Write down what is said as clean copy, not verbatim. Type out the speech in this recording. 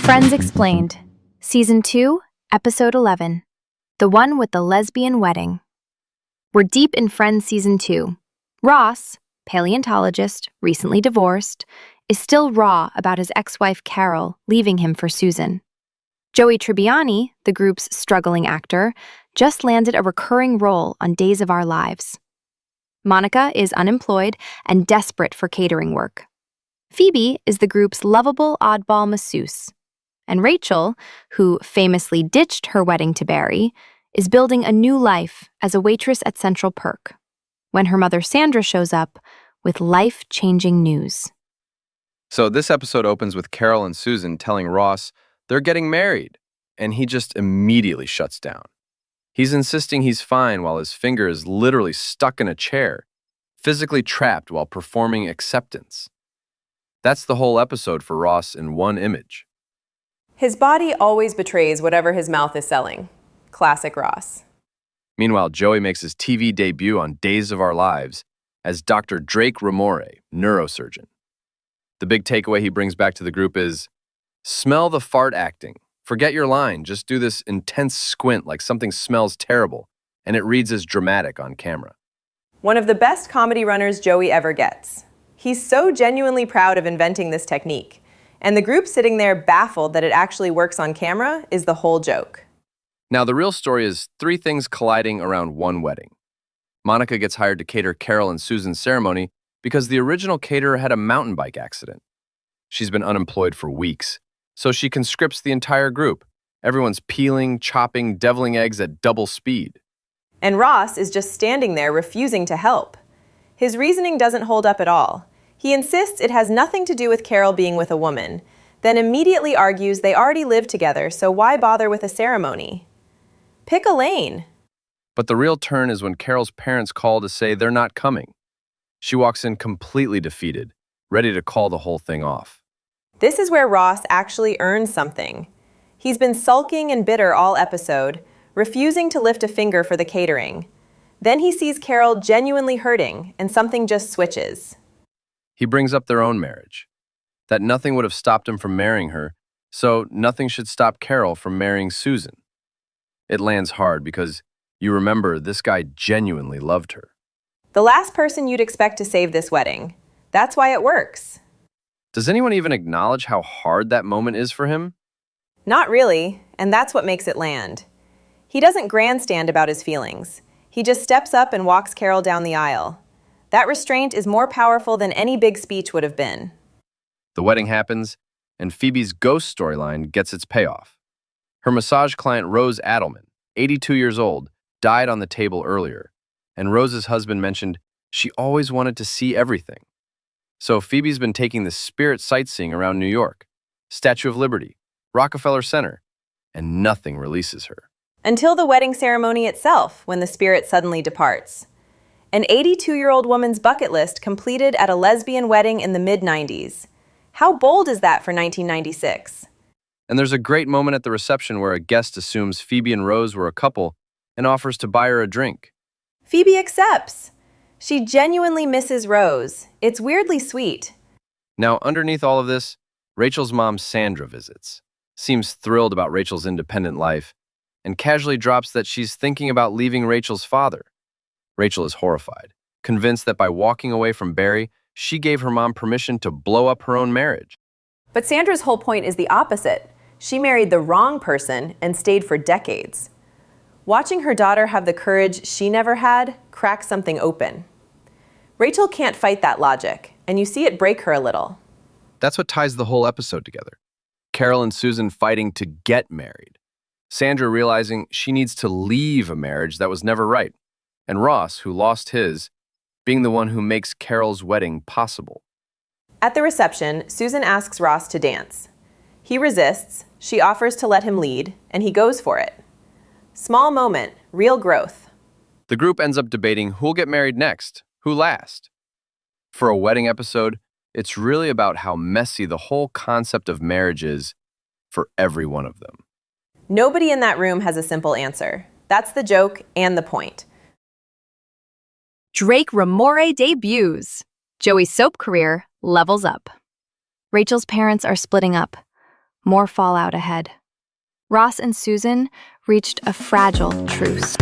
Friends Explained, Season 2, Episode 11, the one with the lesbian wedding. We're deep in Friends Season 2. Ross, paleontologist, recently divorced, is still raw about his ex-wife Carol leaving him for Susan. Joey Tribbiani, the group's struggling actor, just landed a recurring role on Days of Our Lives. Monica is unemployed and desperate for catering work. Phoebe is the group's lovable oddball masseuse. And Rachel, who famously ditched her wedding to Barry, is building a new life as a waitress at Central Perk, when her mother Sandra shows up with life-changing news. So this episode opens with Carol and Susan telling Ross they're getting married, and he just immediately shuts down. He's insisting he's fine while his finger is literally stuck in a chair, physically trapped while performing acceptance. That's the whole episode for Ross in one image. His body always betrays whatever his mouth is selling. Classic Ross. Meanwhile, Joey makes his TV debut on Days of Our Lives as Dr. Drake Ramoray, neurosurgeon. The big takeaway he brings back to the group is, smell the fart acting. Forget your line, just do this intense squint like something smells terrible, and it reads as dramatic on camera. One of the best comedy runners Joey ever gets. He's so genuinely proud of inventing this technique, and the group sitting there baffled that it actually works on camera is the whole joke. Now, the real story is three things colliding around one wedding. Monica gets hired to cater Carol and Susan's ceremony because the original caterer had a mountain bike accident. She's been unemployed for weeks, so she conscripts the entire group. Everyone's peeling, chopping, deviling eggs at double speed. And Ross is just standing there refusing to help. His reasoning doesn't hold up at all. He insists it has nothing to do with Carol being with a woman, then immediately argues they already live together, so why bother with a ceremony? Pick a lane. But the real turn is when Carol's parents call to say they're not coming. She walks in completely defeated, ready to call the whole thing off. This is where Ross actually earns something. He's been sulking and bitter all episode, refusing to lift a finger for the catering. Then he sees Carol genuinely hurting, and something just switches. He brings up their own marriage, that nothing would have stopped him from marrying her, so nothing should stop Carol from marrying Susan. It lands hard because you remember this guy genuinely loved her. The last person you'd expect to save this wedding. That's why it works. Does anyone even acknowledge how hard that moment is for him? Not really, and that's what makes it land. He doesn't grandstand about his feelings. He just steps up and walks Carol down the aisle. That restraint is more powerful than any big speech would have been. The wedding happens, and Phoebe's ghost storyline gets its payoff. Her massage client Rose Adelman, 82 years old, died on the table earlier, and Rose's husband mentioned she always wanted to see everything. So Phoebe's been taking the spirit sightseeing around New York, Statue of Liberty, Rockefeller Center, and nothing releases her. Until the wedding ceremony itself, when the spirit suddenly departs. An 82-year-old woman's bucket list completed at a lesbian wedding in the mid-90s. How bold is that for 1996? And there's a great moment at the reception where a guest assumes Phoebe and Rose were a couple and offers to buy her a drink. Phoebe accepts. She genuinely misses Rose. It's weirdly sweet. Now, underneath all of this, Rachel's mom Sandra visits, seems thrilled about Rachel's independent life, and casually drops that she's thinking about leaving Rachel's father. Rachel is horrified, convinced that by walking away from Barry, she gave her mom permission to blow up her own marriage. But Sandra's whole point is the opposite. She married the wrong person and stayed for decades. Watching her daughter have the courage she never had cracks something open. Rachel can't fight that logic, and you see it break her a little. That's what ties the whole episode together. Carol and Susan fighting to get married. Sandra realizing she needs to leave a marriage that was never right. And Ross, who lost his, being the one who makes Carol's wedding possible. At the reception, Susan asks Ross to dance. He resists, she offers to let him lead, and he goes for it. Small moment, real growth. The group ends up debating who'll get married next, who last. For a wedding episode, it's really about how messy the whole concept of marriage is for every one of them. Nobody in that room has a simple answer. That's the joke and the point. Drake Ramoray debuts. Joey's soap career levels up. Rachel's parents are splitting up. More fallout ahead. Ross and Susan reached a fragile truce.